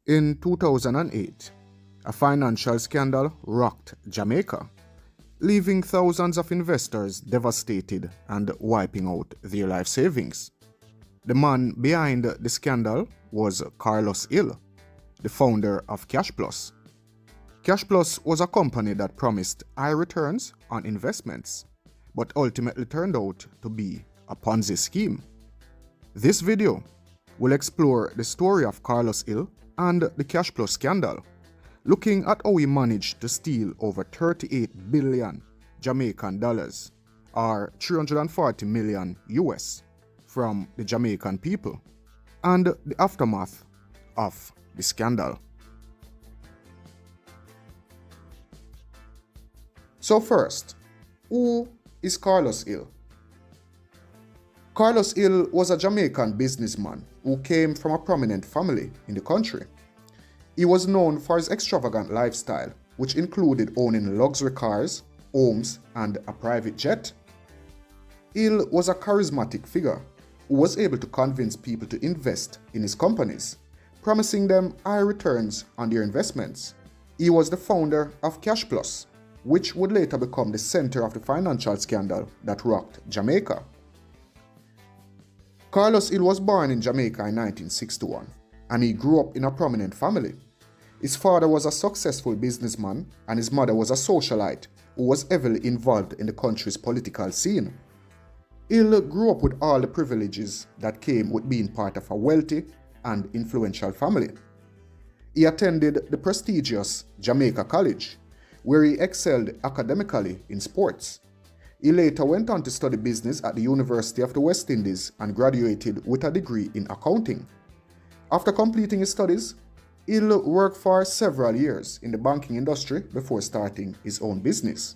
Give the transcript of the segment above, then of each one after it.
In 2008, a financial scandal rocked Jamaica, leaving thousands of investors devastated and wiping out their life savings. The man behind the scandal was Carlos Hill, the founder of Cashplus. Cashplus was a company that promised high returns on investments, but ultimately turned out to be a Ponzi scheme. This video will explore the story of Carlos Hill and the Cashplus scandal, looking at how he managed to steal over 38 billion Jamaican dollars, or 340 million US, from the Jamaican people, and the aftermath of the scandal. So first, who is Carlos Hill? Carlos Hill was a Jamaican businessman who came from a prominent family in the country. He was known for his extravagant lifestyle, which included owning luxury cars, homes, and a private jet. Hill was a charismatic figure who was able to convince people to invest in his companies, promising them high returns on their investments. He was the founder of Cashplus, which would later become the center of the financial scandal that rocked Jamaica. Carlos Hill was born in Jamaica in 1961, and he grew up in a prominent family. His father was a successful businessman, and his mother was a socialite who was heavily involved in the country's political scene. Hill grew up with all the privileges that came with being part of a wealthy and influential family. He attended the prestigious Jamaica College, where he excelled academically in sports. He later went on to study business at the University of the West Indies and graduated with a degree in accounting. After completing his studies, Hill worked for several years in the banking industry before starting his own business.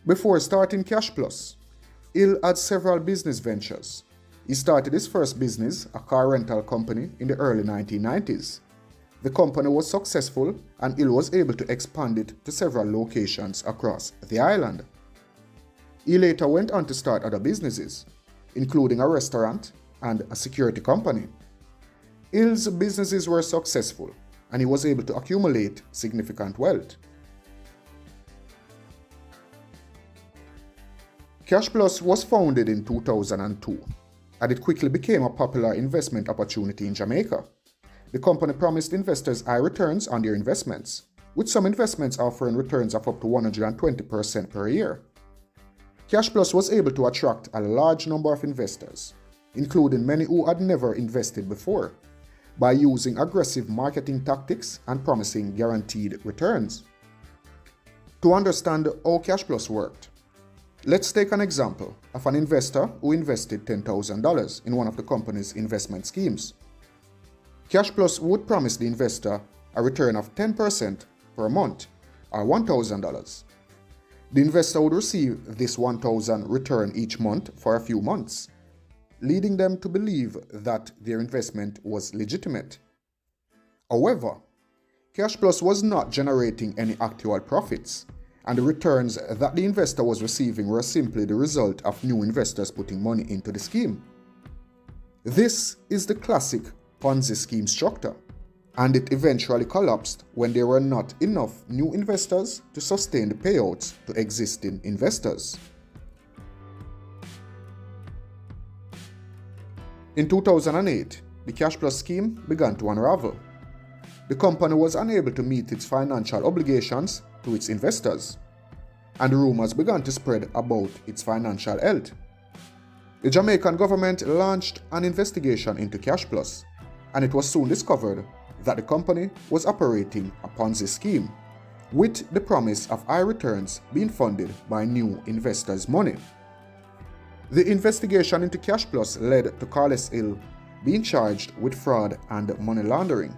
Before starting Cashplus, Hill had several business ventures. He started his first business, a car rental company, in the early 1990s. The company was successful, and Hill was able to expand it to several locations across the island. He later went on to start other businesses, including a restaurant and a security company. Hill's businesses were successful, and he was able to accumulate significant wealth. Cashplus was founded in 2002, and it quickly became a popular investment opportunity in Jamaica. The company promised investors high returns on their investments, with some investments offering returns of up to 120% per year. Cashplus was able to attract a large number of investors, including many who had never invested before, by using aggressive marketing tactics and promising guaranteed returns. To understand how Cashplus worked, let's take an example of an investor who invested $10,000 in one of the company's investment schemes. Cashplus would promise the investor a return of 10% per month, or $1,000. The investor would receive this $1,000 return each month for a few months, leading them to believe that their investment was legitimate. However, Cashplus was not generating any actual profits, and the returns that the investor was receiving were simply the result of new investors putting money into the scheme. This is the classic Ponzi scheme structure, and it eventually collapsed when there were not enough new investors to sustain the payouts to existing investors. In 2008, the Cashplus scheme began to unravel. The company was unable to meet its financial obligations to its investors, and rumors began to spread about its financial health. The Jamaican government launched an investigation into Cashplus, and it was soon discovered that the company was operating a Ponzi scheme, with the promise of high returns being funded by new investors' money. The investigation into Cashplus led to Carlos Hill being charged with fraud and money laundering.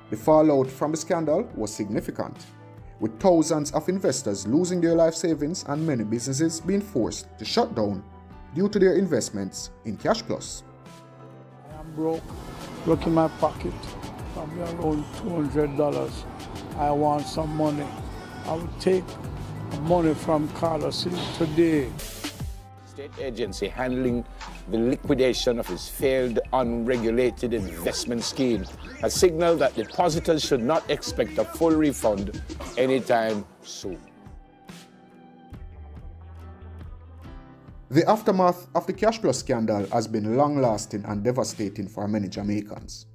The fallout from the scandal was significant, with thousands of investors losing their life savings and many businesses being forced to shut down due to their investments in Cashplus. I am broke in my pocket, probably around $200. I want some money. I would take money from Carlos Hill today. State agency handling the liquidation of his failed unregulated investment scheme, a signal that depositors should not expect a full refund anytime soon. The aftermath of the Cashplus scandal has been long-lasting and devastating for many Jamaicans.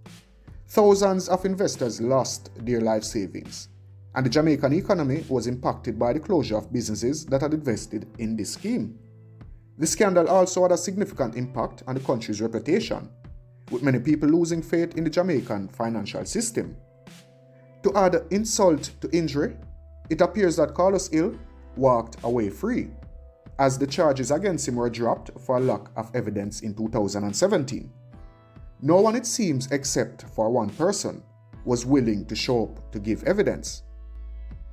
Thousands of investors lost their life savings, and the Jamaican economy was impacted by the closure of businesses that had invested in this scheme. The scandal also had a significant impact on the country's reputation, with many people losing faith in the Jamaican financial system. To add insult to injury, it appears that Carlos Hill walked away free, as the charges against him were dropped for lack of evidence in 2017. No one, it seems, except for one person, was willing to show up to give evidence.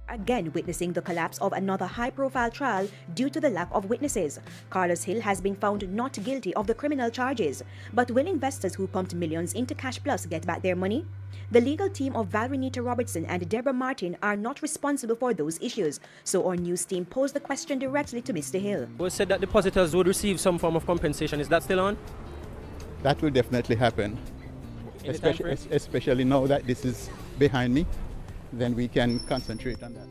Again witnessing the collapse of another high-profile trial due to the lack of witnesses. Carlos Hill has been found not guilty of the criminal charges. But will investors who pumped millions into Cashplus get back their money? The legal team of Valrenita Robertson and Deborah Martin are not responsible for those issues, so our news team posed the question directly to Mr. Hill. It was said that depositors would receive some form of compensation. Is that still on? That will definitely happen, especially now that this is behind me. Then we can concentrate on that.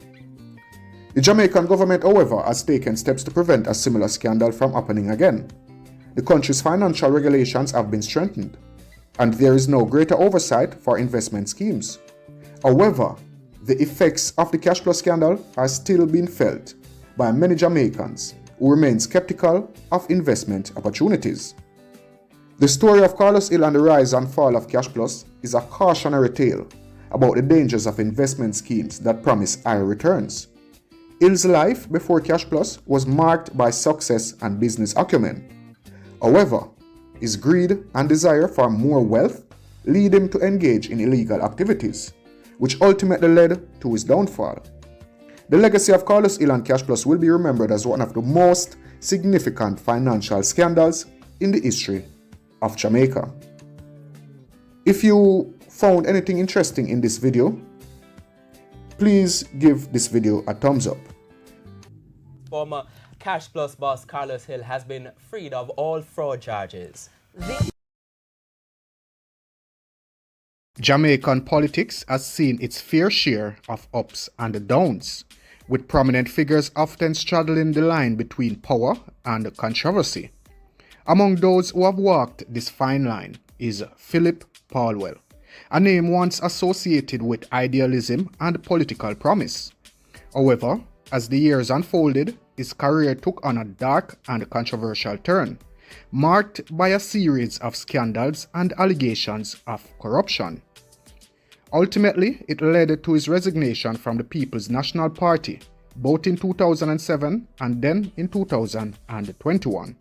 The Jamaican government, however, has taken steps to prevent a similar scandal from happening again. The country's financial regulations have been strengthened, and there is no greater oversight for investment schemes. However, the effects of the Cashplus scandal are still being felt by many Jamaicans who remain skeptical of investment opportunities. The story of Carlos Hill and the rise and fall of Cashplus is a cautionary tale about the dangers of investment schemes that promise high returns. Hill's life before Cashplus was marked by success and business acumen. However, his greed and desire for more wealth lead him to engage in illegal activities, which ultimately led to his downfall. The legacy of Carlos Hill and Cashplus will be remembered as one of the most significant financial scandals in the history of Jamaica. If you found anything interesting in this video, please give this video a thumbs up. Former Cashplus boss Carlos Hill has been freed of all fraud charges. Jamaican politics has seen its fair share of ups and downs, with prominent figures often straddling the line between power and controversy. Among those who have walked this fine line is Philip Paulwell, a name once associated with idealism and political promise. However, as the years unfolded, his career took on a dark and controversial turn, marked by a series of scandals and allegations of corruption. Ultimately, it led to his resignation from the People's National Party, both in 2007 and then in 2021.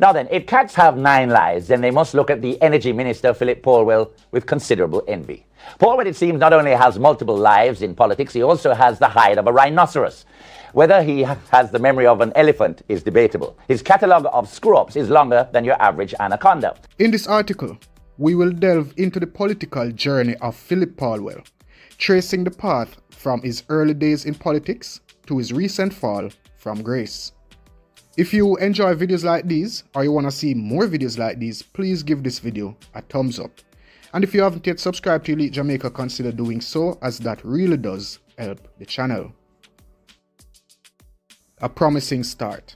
Now then, if cats have 9 lives, then they must look at the Energy Minister, Philip Paulwell, with considerable envy. Paulwell, it seems, not only has multiple lives in politics, he also has the hide of a rhinoceros. Whether he has the memory of an elephant is debatable. His catalogue of screw-ups is longer than your average anaconda. In this article, we will delve into the political journey of Philip Paulwell, tracing the path from his early days in politics to his recent fall from grace. If you enjoy videos like these, or you want to see more videos like these, please give this video a thumbs up. And if you haven't yet subscribed to Elite Jamaica, consider doing so, as that really does help the channel. A promising start.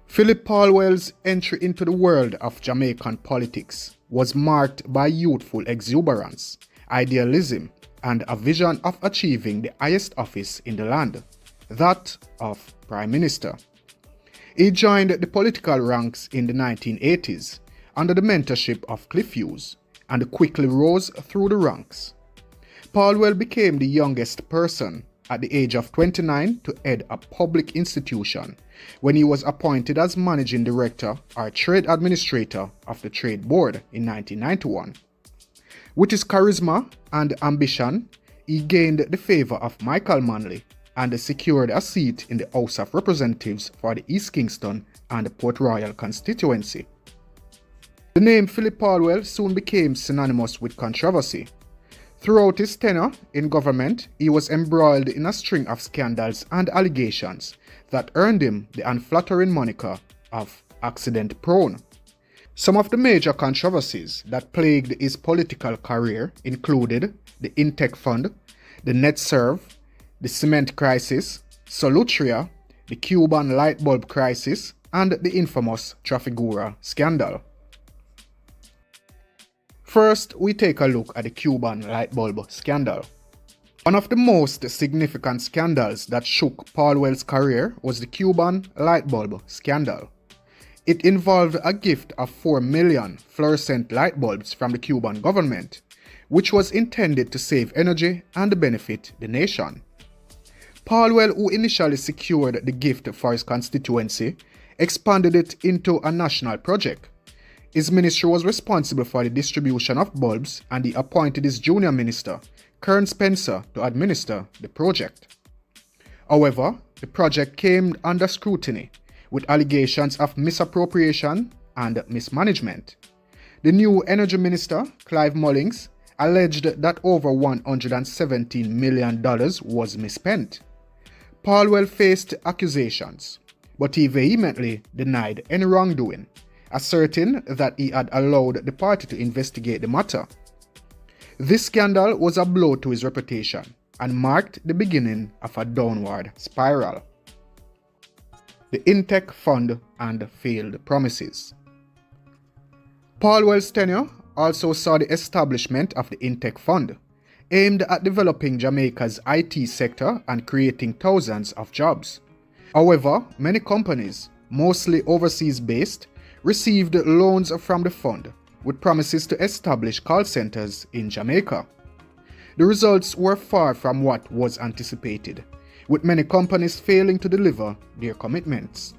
Philip Paulwell's entry into the world of Jamaican politics was marked by youthful exuberance, idealism, and a vision of achieving the highest office in the land, that of Prime Minister. He joined the political ranks in the 1980s under the mentorship of Cliff Hughes and quickly rose through the ranks. Paulwell became the youngest person at the age of 29 to head a public institution when he was appointed as managing director or trade administrator of the Trade Board in 1991. With his charisma and ambition, he gained the favor of Michael Manley and secured a seat in the House of Representatives for the East Kingston and Port Royal constituency. The name Philip Paulwell soon became synonymous with controversy. Throughout his tenure in government, he was embroiled in a string of scandals and allegations that earned him the unflattering moniker of accident prone. Some of the major controversies that plagued his political career included the Intech Fund, the NetServe, the cement crisis, Solutria, the Cuban Lightbulb crisis, and the infamous Trafigura scandal. First, we take a look at the Cuban Lightbulb scandal. One of the most significant scandals that shook Paul Well's career was the Cuban Lightbulb scandal. It involved a gift of 4 million fluorescent light bulbs from the Cuban government, which was intended to save energy and benefit the nation. Paul Well, who initially secured the gift for his constituency, expanded it into a national project. His ministry was responsible for the distribution of bulbs, and he appointed his junior minister, Kern Spencer, to administer the project. However, the project came under scrutiny, with allegations of misappropriation and mismanagement. The new energy minister, Clive Mullings, alleged that over $117 million was misspent. Paul Well faced accusations, but he vehemently denied any wrongdoing, asserting that he had allowed the party to investigate the matter. This scandal was a blow to his reputation and marked the beginning of a downward spiral. The Intech Fund and failed promises. Paul Well's tenure also saw the establishment of the Intech Fund, aimed at developing Jamaica's IT sector and creating thousands of jobs. However, many companies, mostly overseas based, received loans from the fund with promises to establish call centers in Jamaica. The results were far from what was anticipated, with many companies failing to deliver their commitments.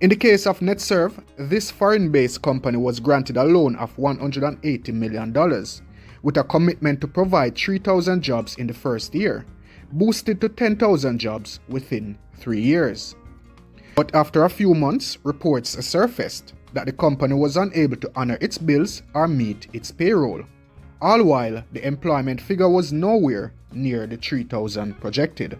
In the case of NetServe, this foreign-based company was granted a loan of $180 million, with a commitment to provide 3,000 jobs in the first year, boosted to 10,000 jobs within 3 years. But after a few months, reports surfaced that the company was unable to honor its bills or meet its payroll, all while the employment figure was nowhere near the 3,000 projected.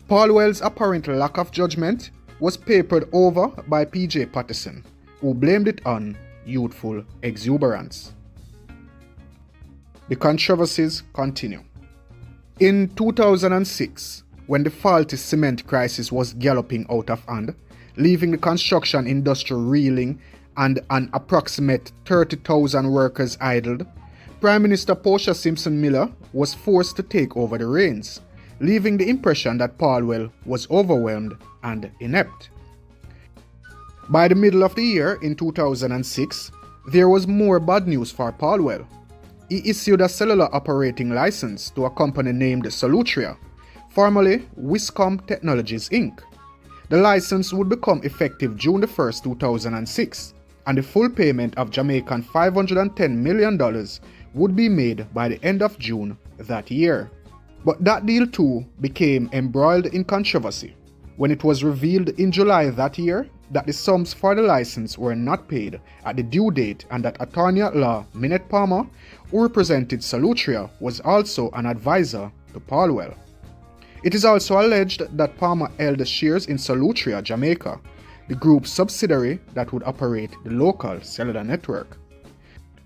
Paul Well's apparent lack of judgment was papered over by P.J. Patterson, who blamed it on youthful exuberance. The controversies continue. In 2006, when the faulty cement crisis was galloping out of hand, leaving the construction industry reeling and an approximate 30,000 workers idled, Prime Minister Portia Simpson Miller was forced to take over the reins, leaving the impression that Paul Well was overwhelmed and inept. By the middle of the year in 2006, there was more bad news for Paul Well. He issued a cellular operating license to a company named Solutria, formerly Wiscom Technologies Inc. The license would become effective June 1, 2006, and the full payment of Jamaican $510 million would be made by the end of June that year. But that deal too became embroiled in controversy when it was revealed in July that year that the sums for the license were not paid at the due date, and that attorney at law Minette Palmer, who represented Solutria, was also an advisor to Paul Well. It is also alleged that Palmer held shares in Solutria Jamaica, the group's subsidiary that would operate the local cellular network.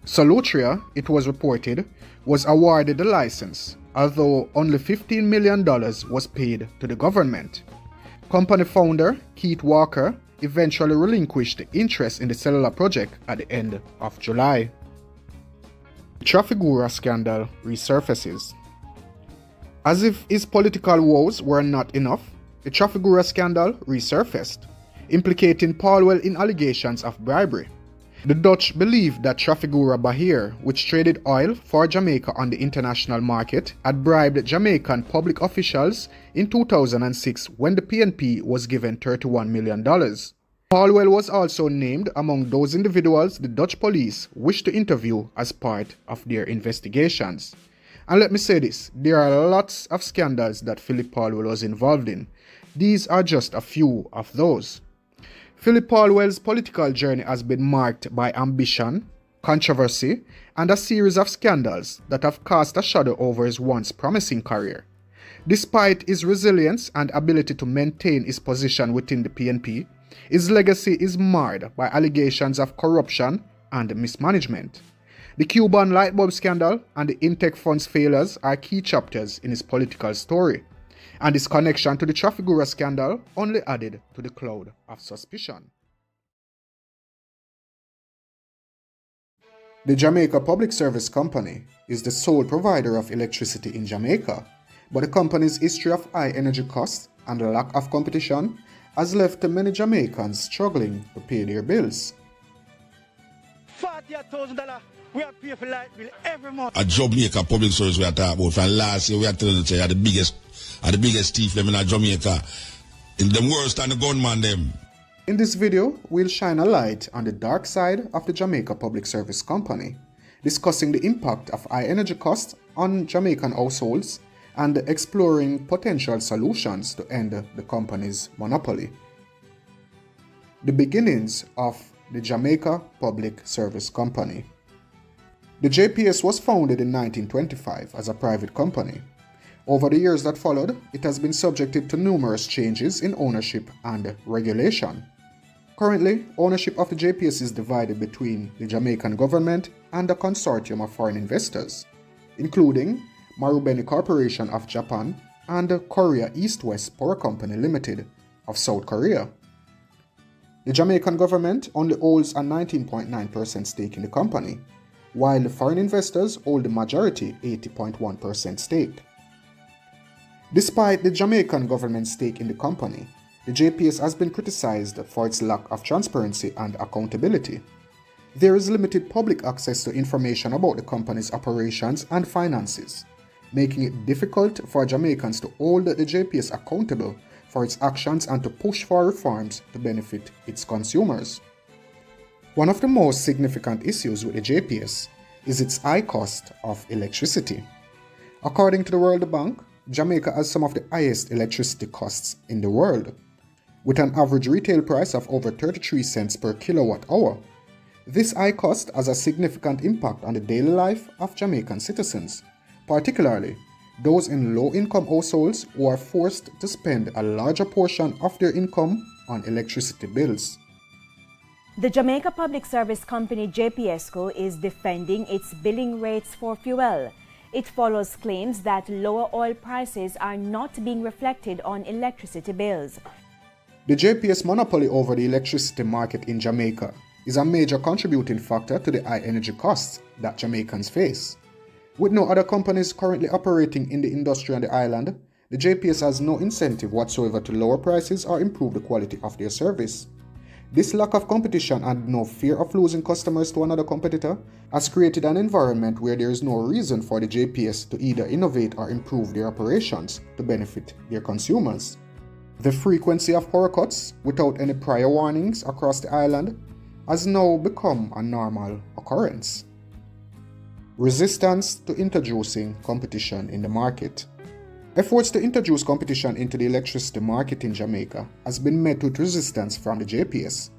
Solutria, it was reported, was awarded the license, although only $15 million was paid to the government. Company founder Keith Walker eventually relinquished interest in the cellular project at the end of July. The Trafigura scandal resurfaces. As if his political woes were not enough, the Trafigura scandal resurfaced, implicating Paul Well in allegations of bribery. The Dutch believed that Trafigura Bahir, which traded oil for Jamaica on the international market, had bribed Jamaican public officials in 2006 when the PNP was given $31 million. Paul Well was also named among those individuals the Dutch police wished to interview as part of their investigations. And let me say this, there are lots of scandals that Philip Paul Well was involved in. These are just a few of those. Philip Paul Well's political journey has been marked by ambition, controversy, and a series of scandals that have cast a shadow over his once promising career. Despite his resilience and ability to maintain his position within the PNP, His legacy is marred by allegations of corruption and mismanagement. The Cuban Lightbulb scandal and the Intech funds failures are key chapters in his political story, and his connection to the Trafigura scandal only added to the cloud of suspicion. The Jamaica Public Service Company is the sole provider of electricity in Jamaica, but the company's history of high energy costs and the lack of competition has left many Jamaicans struggling to pay their bills. $40,000 we have to pay for light bill every month. A Jamaica Public Service we are talking about. From last year we are telling you are the biggest thief them in Jamaica. In them worse than the gunman them. In this video, we'll shine a light on the dark side of the Jamaica Public Service Company, discussing the impact of high energy costs on Jamaican households and exploring potential solutions to end the company's monopoly. The beginnings of the Jamaica Public Service Company. The JPS was founded in 1925 as a private company. Over the years that followed, it has been subjected to numerous changes in ownership and regulation. Currently, ownership of the JPS is divided between the Jamaican government and a consortium of foreign investors, including Marubeni Corporation of Japan and Korea East-West Power Company Limited of South Korea. The Jamaican government only holds a 19.9% stake in the company, while foreign investors hold the majority 80.1% stake. Despite the Jamaican government's stake in the company, the JPS has been criticized for its lack of transparency and accountability. There is limited public access to information about the company's operations and finances, making it difficult for Jamaicans to hold the JPS accountable for its actions and to push for reforms to benefit its consumers. One of the most significant issues with the JPS is its high cost of electricity. According to the World Bank, Jamaica has some of the highest electricity costs in the world, with an average retail price of over 33 cents per kilowatt hour. This high cost has a significant impact on the daily life of Jamaican citizens, particularly those in low-income households who are forced to spend a larger portion of their income on electricity bills. The Jamaica Public Service Company JPSCO is defending its billing rates for fuel. It follows claims that lower oil prices are not being reflected on electricity bills. The JPS monopoly over the electricity market in Jamaica is a major contributing factor to the high energy costs that Jamaicans face. With no other companies currently operating in the industry on the island, the JPS has no incentive whatsoever to lower prices or improve the quality of their service. This lack of competition and no fear of losing customers to another competitor has created an environment where there is no reason for the JPS to either innovate or improve their operations to benefit their consumers. The frequency of power cuts without any prior warnings across the island has now become a normal occurrence. Resistance to introducing competition in the market. Efforts to introduce competition into the electricity market in Jamaica has been met with resistance from the JPS.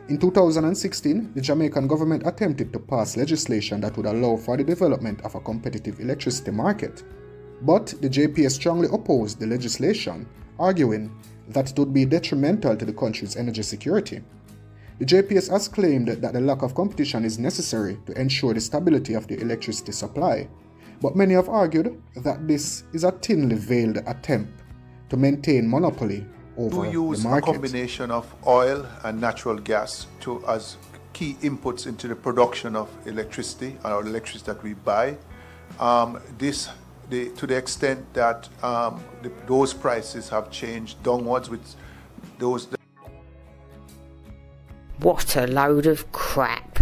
In 2016, the Jamaican government attempted to pass legislation that would allow for the development of a competitive electricity market, but the JPS strongly opposed the legislation, arguing that it would be detrimental to the country's energy security. The JPS has claimed that the lack of competition is necessary to ensure the stability of the electricity supply, but many have argued that this is a thinly veiled attempt to maintain monopoly over the market. We use a combination of oil and natural gas as key inputs into the production of electricity, or electricity that we buy. To the extent that those prices have changed downwards with those. What a load of crap.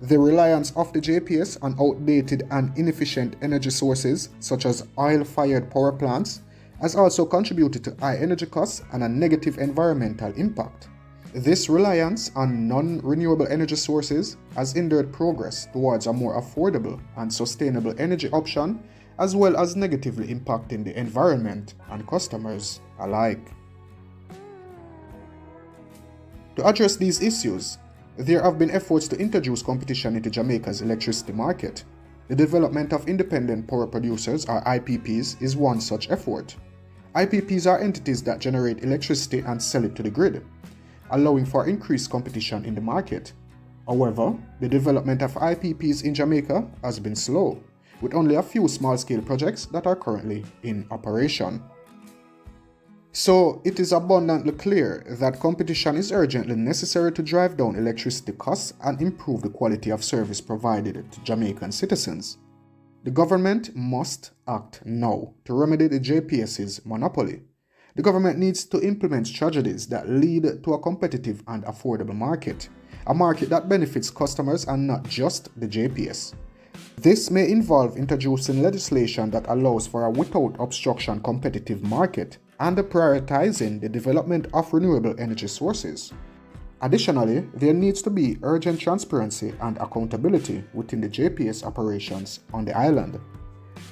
The reliance of the JPS on outdated and inefficient energy sources such as oil-fired power plants has also contributed to high energy costs and a negative environmental impact. This reliance on non-renewable energy sources has hindered progress towards a more affordable and sustainable energy option, as well as negatively impacting the environment and customers alike. To address these issues, there have been efforts to introduce competition into Jamaica's electricity market. The development of independent power producers, or IPPs, is one such effort. IPPs are entities that generate electricity and sell it to the grid. allowing for increased competition in the market. However, the development of IPPs in Jamaica has been slow, with only a few small-scale projects that are currently in operation. So, it is abundantly clear that competition is urgently necessary to drive down electricity costs and improve the quality of service provided to Jamaican citizens. The government must act now to remedy the JPS's monopoly. The government needs to implement strategies that lead to a competitive and affordable market, a market that benefits customers and not just the JPS. This may involve introducing legislation that allows for a without obstruction competitive market and prioritizing the development of renewable energy sources. Additionally, there needs to be urgent transparency and accountability within the JPS operations on the island.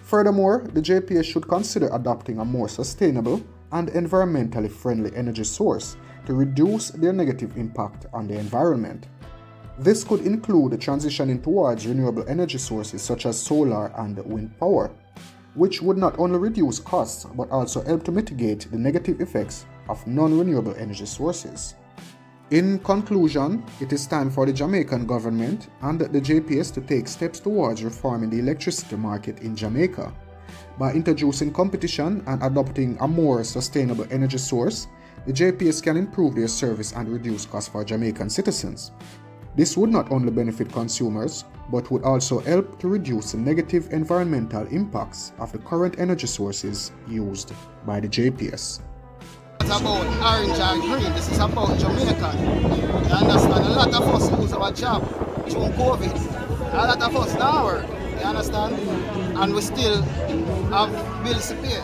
Furthermore, the JPS should consider adopting a more sustainable and environmentally friendly energy source to reduce their negative impact on the environment. This could include transitioning towards renewable energy sources such as solar and wind power, which would not only reduce costs but also help to mitigate the negative effects of non-renewable energy sources. In conclusion, it is time for the Jamaican government and the JPS to take steps towards reforming the electricity market in Jamaica. By introducing competition and adopting a more sustainable energy source, the JPS can improve their service and reduce costs for Jamaican citizens. This would not only benefit consumers, but would also help to reduce the negative environmental impacts of the current energy sources used by the JPS. It's about orange and green. This is about Jamaica. You understand? A lot of us lose our job during COVID. A lot of us now work. You understand? And we still have bills to pay.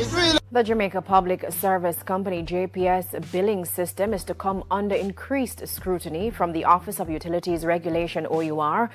It really. The Jamaica Public Service Company JPS billing system is to come under increased scrutiny from the Office of Utilities Regulation OUR.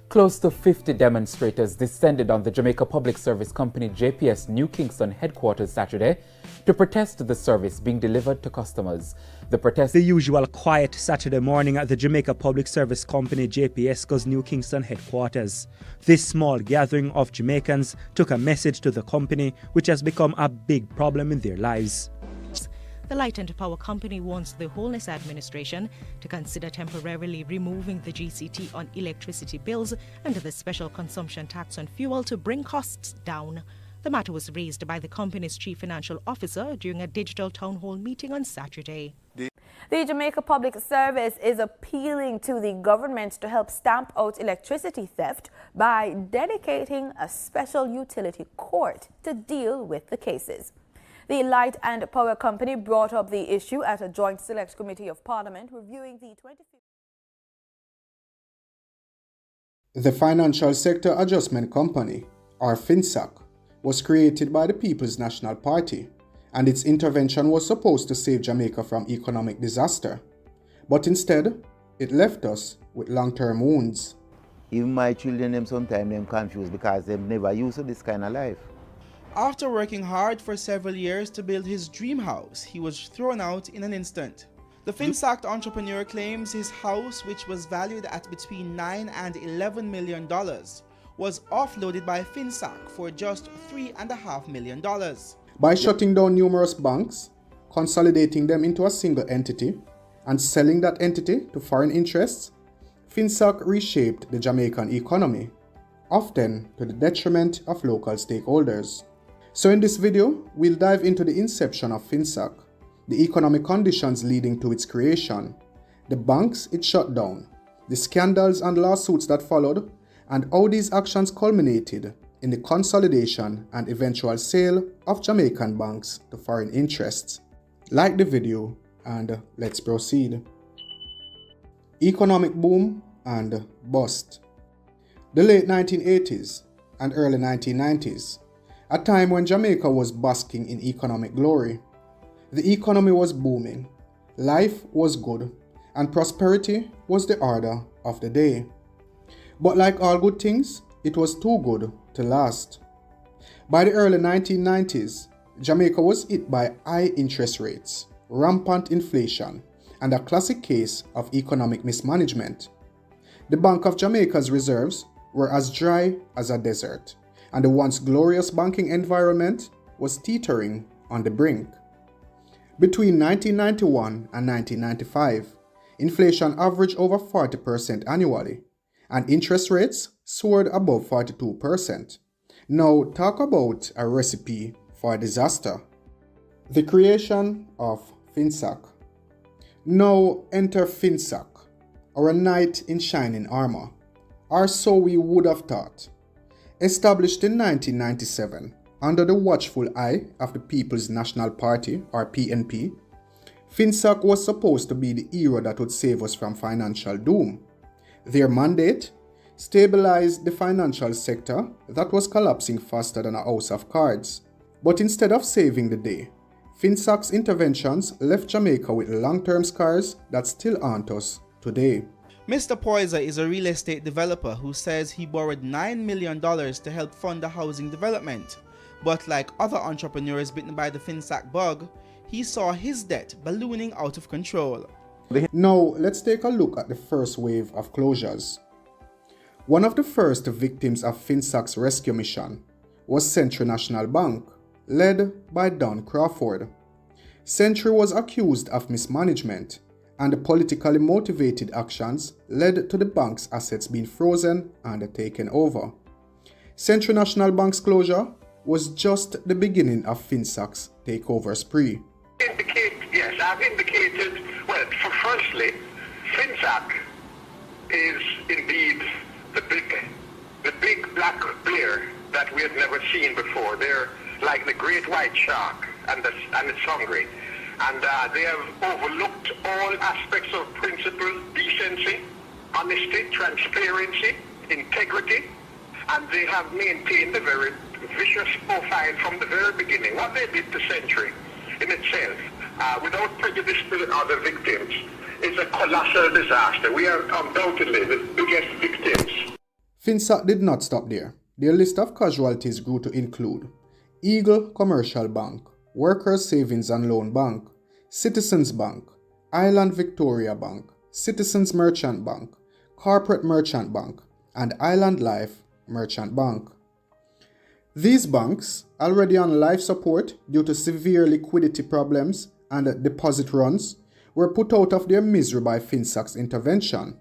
Close to 50 demonstrators descended on the Jamaica Public Service Company JPS New Kingston headquarters Saturday to protest the service being delivered to customers. The usual quiet Saturday morning at the Jamaica Public Service Company JPS's New Kingston headquarters. This small gathering of Jamaicans took a message to the company, which has become a big problem in their lives. The Light and Power Company wants the Wholeness Administration to consider temporarily removing the GCT on electricity bills and the special consumption tax on fuel to bring costs down. The matter was raised by the company's chief financial officer during a digital town hall meeting on Saturday. The Jamaica Public Service is appealing to the government to help stamp out electricity theft by dedicating a special utility court to deal with the cases. The Light and Power Company brought up the issue at a joint select committee of Parliament reviewing the 2015. The Financial Sector Adjustment Company, or FINSAC, was created by the People's National Party, and its intervention was supposed to save Jamaica from economic disaster. But instead, it left us with long-term wounds. Even my children, them sometimes them confused because they've never used to this kind of life. After working hard for several years to build his dream house, he was thrown out in an instant. The FINSAC entrepreneur claims his house, which was valued at between $9 and $11 million, was offloaded by FINSAC for just $3.5 million. By shutting down numerous banks, consolidating them into a single entity, and selling that entity to foreign interests, FINSAC reshaped the Jamaican economy, often to the detriment of local stakeholders. So in this video, we'll dive into the inception of FINSAC, the economic conditions leading to its creation, the banks it shut down, the scandals and lawsuits that followed, and how these actions culminated in the consolidation and eventual sale of Jamaican banks to foreign interests. Like the video and let's proceed. Economic boom and bust. The late 1980s and early 1990s, a time when Jamaica was basking in economic glory. The economy was booming, life was good, and prosperity was the order of the day. But like all good things, it was too good to last. By the early 1990s, Jamaica was hit by high interest rates, rampant inflation, and a classic case of economic mismanagement. The Bank of Jamaica's reserves were as dry as a desert, and the once glorious banking environment was teetering on the brink. Between 1991 and 1995, inflation averaged over 40% annually, and interest rates soared above 42%. Now talk about a recipe for disaster. The creation of FINSAC. Now enter FINSAC, or a knight in shining armor, or so we would have thought. Established in 1997 under the watchful eye of the People's National Party, or PNP, FINSAC was supposed to be the hero that would save us from financial doom. Their mandate? Stabilize the financial sector that was collapsing faster than a house of cards. But instead of saving the day, FINSAC's interventions left Jamaica with long-term scars that still haunt us today. Mr. Poyser is a real estate developer who says he borrowed $9 million to help fund the housing development. But like other entrepreneurs bitten by the FINSAC bug, he saw his debt ballooning out of control. Now let's take a look at the first wave of closures. One of the first victims of FINSAC's rescue mission was Century National Bank, led by Don Crawford. Century was accused of mismanagement, and the politically motivated actions led to the bank's assets being frozen and taken over. Century National Bank's closure was just the beginning of FINSAC's takeover spree. Yes, I've indicated, well, firstly, FINSAC is indeed the big black bear that we have never seen before. They're like the great white shark, and it's hungry. And they have overlooked all aspects of principle, decency, honesty, transparency, integrity, and they have maintained a very vicious profile from the very beginning. What they did to Century in itself, without prejudice to the other victims, is a colossal disaster. We are undoubtedly the biggest victims. FINSAC did not stop there. Their list of casualties grew to include Eagle Commercial Bank, Workers Savings and Loan Bank, Citizens Bank, Island Victoria Bank, Citizens Merchant Bank, Corporate Merchant Bank, and Island Life Merchant Bank. These banks, already on life support due to severe liquidity problems and deposit runs, were put out of their misery by FINSAC's intervention.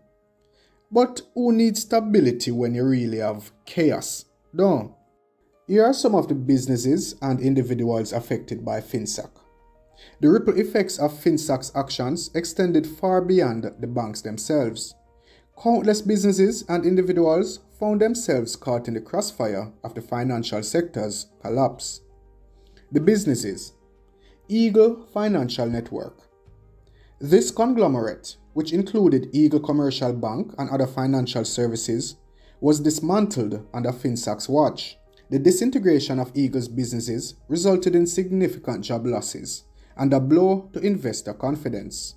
But who needs stability when you really have chaos? No. Here are some of the businesses and individuals affected by FINSAC. The ripple effects of FINSAC's actions extended far beyond the banks themselves. Countless businesses and individuals found themselves caught in the crossfire of the financial sector's collapse. The businesses. Eagle Financial Network. This conglomerate, which included Eagle Commercial Bank and other financial services, was dismantled under FINSAC's watch. The disintegration of Eagle's businesses resulted in significant job losses and a blow to investor confidence.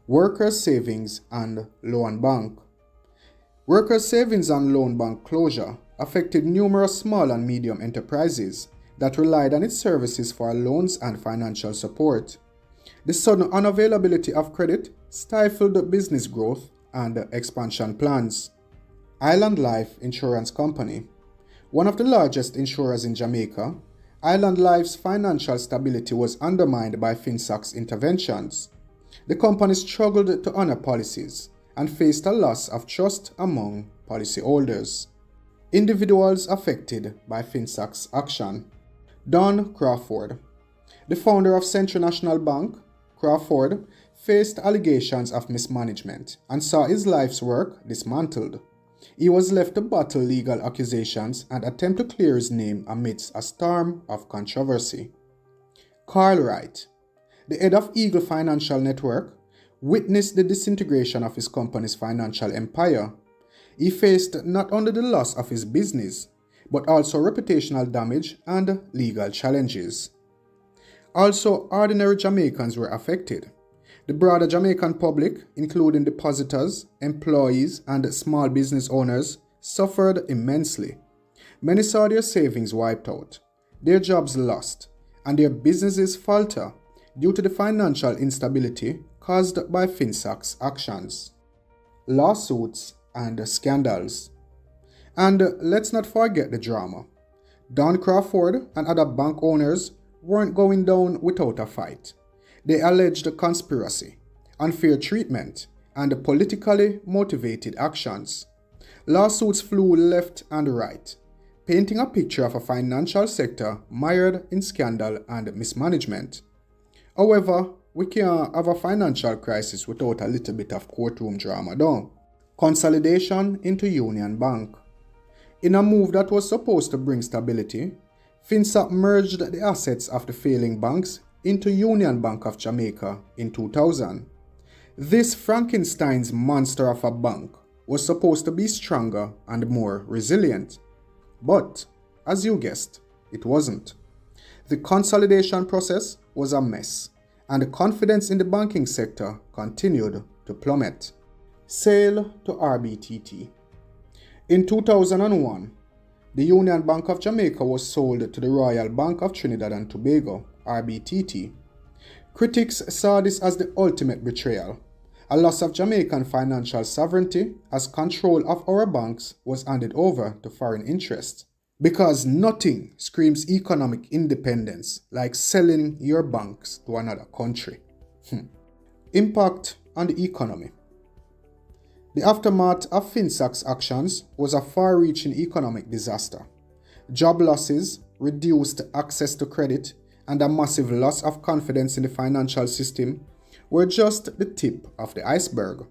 Workers Savings and Loan Bank. Workers Savings and Loan Bank closure affected numerous small and medium enterprises that relied on its services for loans and financial support. The sudden unavailability of credit stifled business growth and expansion plans. Island Life Insurance Company. One of the largest insurers in Jamaica, Island Life's financial stability was undermined by FINSAC's interventions. The company struggled to honor policies and faced a loss of trust among policyholders. Individuals affected by FINSAC's action. Don Crawford. The founder of Central National Bank, Crawford, faced allegations of mismanagement and saw his life's work dismantled. He was left to battle legal accusations and attempt to clear his name amidst a storm of controversy. Carl Wright, the head of Eagle Financial Network, witnessed the disintegration of his company's financial empire. He faced not only the loss of his business, but also reputational damage and legal challenges. Also, ordinary Jamaicans were affected. The broader Jamaican public, including depositors, employees, and small business owners, suffered immensely. Many saw their savings wiped out, their jobs lost, and their businesses falter due to the financial instability caused by FINSAC's actions. Lawsuits and scandals. And let's not forget the drama. Don Crawford and other bank owners weren't going down without a fight. They alleged conspiracy, unfair treatment, and politically motivated actions. Lawsuits flew left and right, painting a picture of a financial sector mired in scandal and mismanagement. However, we can't have a financial crisis without a little bit of courtroom drama, though. Consolidation into Union Bank. In a move that was supposed to bring stability, FINSAC merged the assets of the failing banks into Union Bank of Jamaica in 2000. This Frankenstein's monster of a bank was supposed to be stronger and more resilient. But, as you guessed, it wasn't. The consolidation process was a mess, and confidence in the banking sector continued to plummet. Sale to RBTT. In 2001, the Union Bank of Jamaica was sold to the Royal Bank of Trinidad and Tobago, RBTT. Critics saw this as the ultimate betrayal, a loss of Jamaican financial sovereignty as control of our banks was handed over to foreign interests. Because nothing screams economic independence like selling your banks to another country. Impact on the economy. The aftermath of FINSAC's actions was a far-reaching economic disaster. Job losses, reduced access to credit, and a massive loss of confidence in the financial system were just the tip of the iceberg.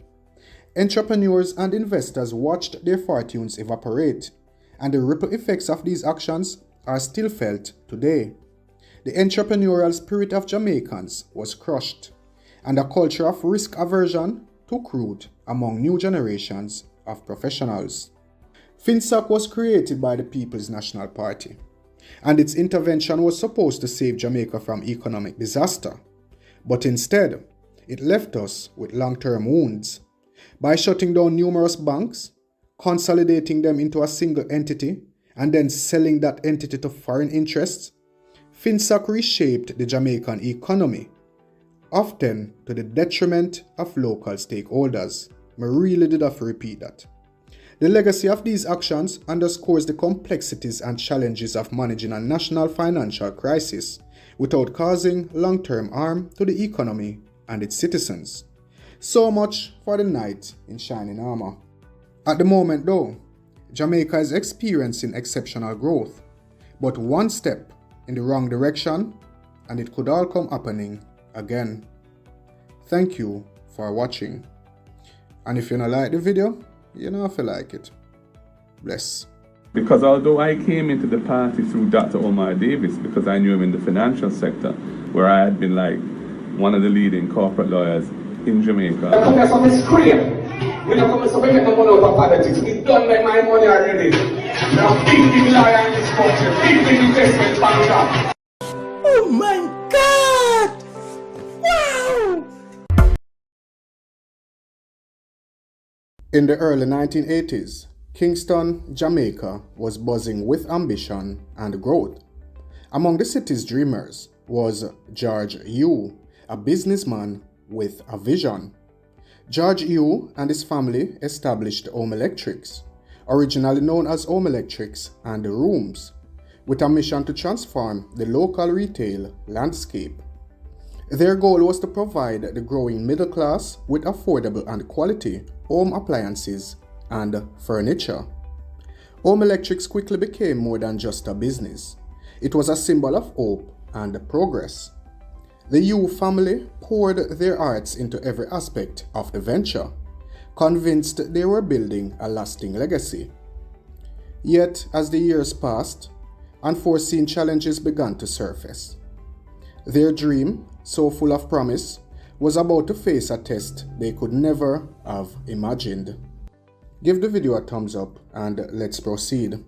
Entrepreneurs and investors watched their fortunes evaporate, and the ripple effects of these actions are still felt today. The entrepreneurial spirit of Jamaicans was crushed, and a culture of risk aversion took root among new generations of professionals. FINSAC was created by the People's National Party, and its intervention was supposed to save Jamaica from economic disaster. But instead, it left us with long-term wounds. By shutting down numerous banks, consolidating them into a single entity, and then selling that entity to foreign interests, FINSAC reshaped the Jamaican economy, often to the detriment of local stakeholders. I really did have to repeat that. The legacy of these actions underscores the complexities and challenges of managing a national financial crisis without causing long-term harm to the economy and its citizens. So much for the knight in shining armor. At the moment though, Jamaica is experiencing exceptional growth, but one step in the wrong direction and it could all come happening again. Thank you for watching. And if you don't like the video, you know if you like it. Bless. Because although I came into the party through Dr. Omar Davis, because I knew him in the financial sector, where I had been like one of the leading corporate lawyers in Jamaica. We don't come to make no money out of politics. We don't make my money already. Now big lawyer in this country, big investment banker. Oh my God! Wow! In the early 1980s, Kingston, Jamaica was buzzing with ambition and growth. Among the city's dreamers was George Yu, a businessman with a vision. George Yu and his family established Home Electrics, originally known as Home Electrics and the Rooms, with a mission to transform the local retail landscape. Their goal was to provide the growing middle class with affordable and quality home appliances and furniture. Home Electrics quickly became more than just a business. It was a symbol of hope and progress. The Yu family poured their hearts into every aspect of the venture, convinced they were building a lasting legacy. Yet, as the years passed, unforeseen challenges began to surface. Their dream, so full of promise, was about to face a test they could never have imagined. Give the video a thumbs up and let's proceed.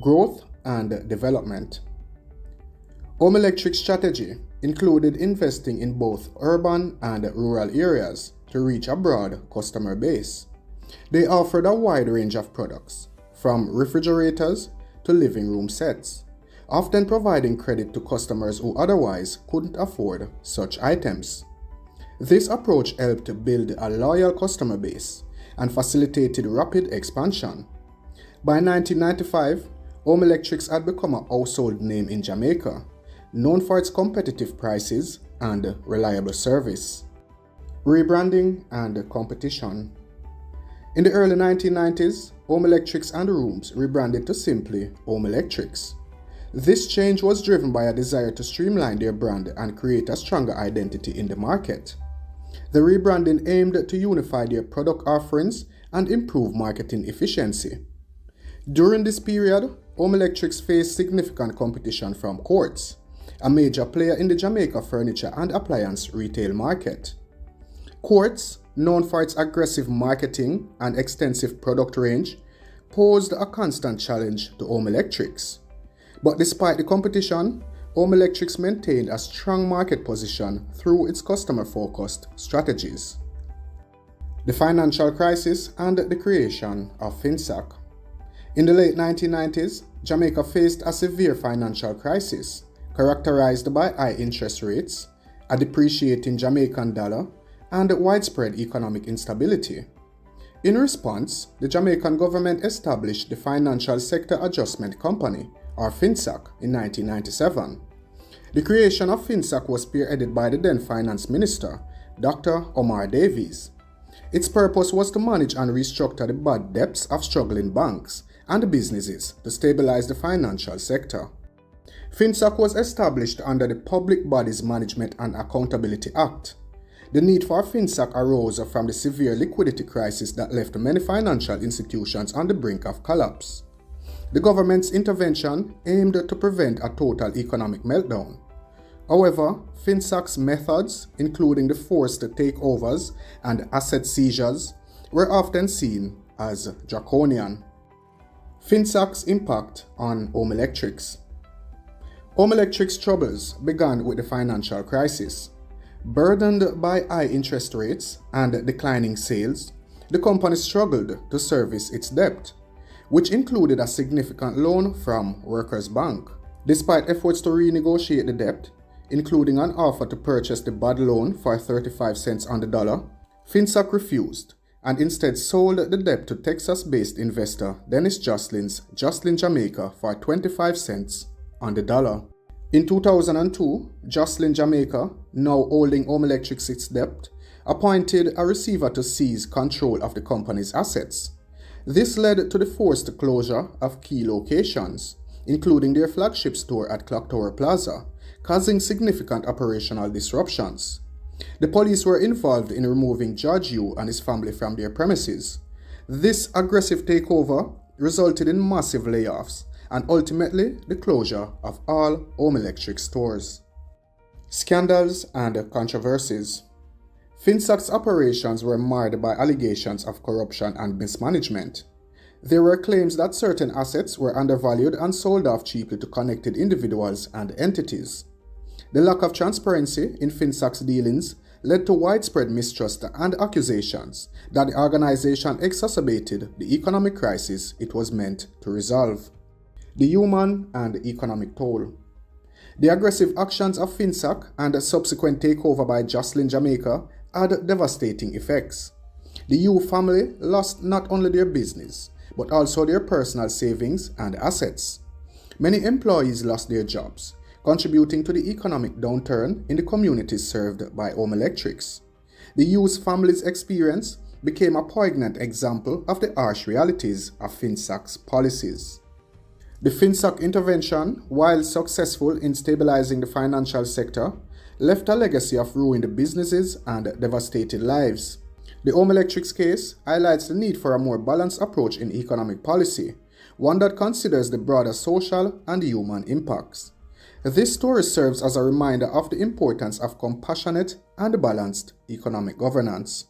Growth and development. Home Electric's strategy included investing in both urban and rural areas to reach a broad customer base. They offered a wide range of products, from refrigerators to living room sets, often providing credit to customers who otherwise couldn't afford such items. This approach helped build a loyal customer base and facilitated rapid expansion. By 1995, Home Electrics had become a household name in Jamaica, known for its competitive prices and reliable service. Rebranding and competition. In the early 1990s, Home Electrics and Rooms rebranded to simply Home Electrics. This change was driven by a desire to streamline their brand and create a stronger identity in the market. The rebranding aimed to unify their product offerings and improve marketing efficiency. During this period, Home Electrics faced significant competition from Quartz, a major player in the Jamaica furniture and appliance retail market. Quartz, known for its aggressive marketing and extensive product range, posed a constant challenge to Home Electrics. But despite the competition, Home Electrics maintained a strong market position through its customer-focused strategies. The financial crisis and the creation of FINSAC. In the late 1990s, Jamaica faced a severe financial crisis, characterized by high interest rates, a depreciating Jamaican dollar, and widespread economic instability. In response, the Jamaican government established the Financial Sector Adjustment Company, or FINSAC, in 1997. The creation of FINSAC was spearheaded by the then Finance Minister, Dr. Omar Davies. Its purpose was to manage and restructure the bad debts of struggling banks and businesses to stabilize the financial sector. FINSAC was established under the Public Bodies Management and Accountability Act. The need for FINSAC arose from the severe liquidity crisis that left many financial institutions on the brink of collapse. The government's intervention aimed to prevent a total economic meltdown. However, FINSAC's methods, including the forced takeovers and asset seizures, were often seen as draconian. FINSAC's impact on Home Electrics. Home Electric's troubles began with the financial crisis. Burdened by high interest rates and declining sales, the company struggled to service its debt, which included a significant loan from Workers' Bank. Despite efforts to renegotiate the debt, including an offer to purchase the bad loan for 35 cents on the dollar, FINSAC refused and instead sold the debt to Texas-based investor Dennis Jocelyn's Jocelyn Jamaica for 25 cents on the dollar. In 2002, Jocelyn Jamaica, now holding Home Electric's its debt, appointed a receiver to seize control of the company's assets. This led to the forced closure of key locations, including their flagship store at Clock Tower Plaza, causing significant operational disruptions. The police were involved in removing George Yu and his family from their premises. This aggressive takeover resulted in massive layoffs and ultimately the closure of all Home Electric stores. Scandals and controversies. FINSAC's operations were marred by allegations of corruption and mismanagement. There were claims that certain assets were undervalued and sold off cheaply to connected individuals and entities. The lack of transparency in FINSAC's dealings led to widespread mistrust and accusations that the organization exacerbated the economic crisis it was meant to resolve. The human and economic toll. The aggressive actions of FINSAC and the subsequent takeover by Jocelyn Jamaica had devastating effects. The Yu family lost not only their business, but also their personal savings and assets. Many employees lost their jobs, contributing to the economic downturn in the communities served by Home Electrics. The Yu's family's experience became a poignant example of the harsh realities of FINSAC's policies. The FINSAC intervention, while successful in stabilizing the financial sector, left a legacy of ruined businesses and devastated lives. The Home Electric's case highlights the need for a more balanced approach in economic policy, one that considers the broader social and human impacts. This story serves as a reminder of the importance of compassionate and balanced economic governance.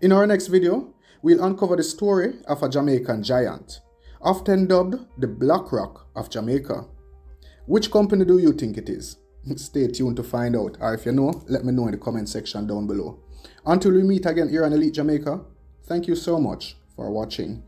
In our next video, we'll uncover the story of a Jamaican giant, often dubbed the Black Rock of Jamaica. Which company do you think it is? Stay tuned to find out, or if you know, let me know in the comment section down below. Until we meet again here on Elite Jamaica, thank you so much for watching.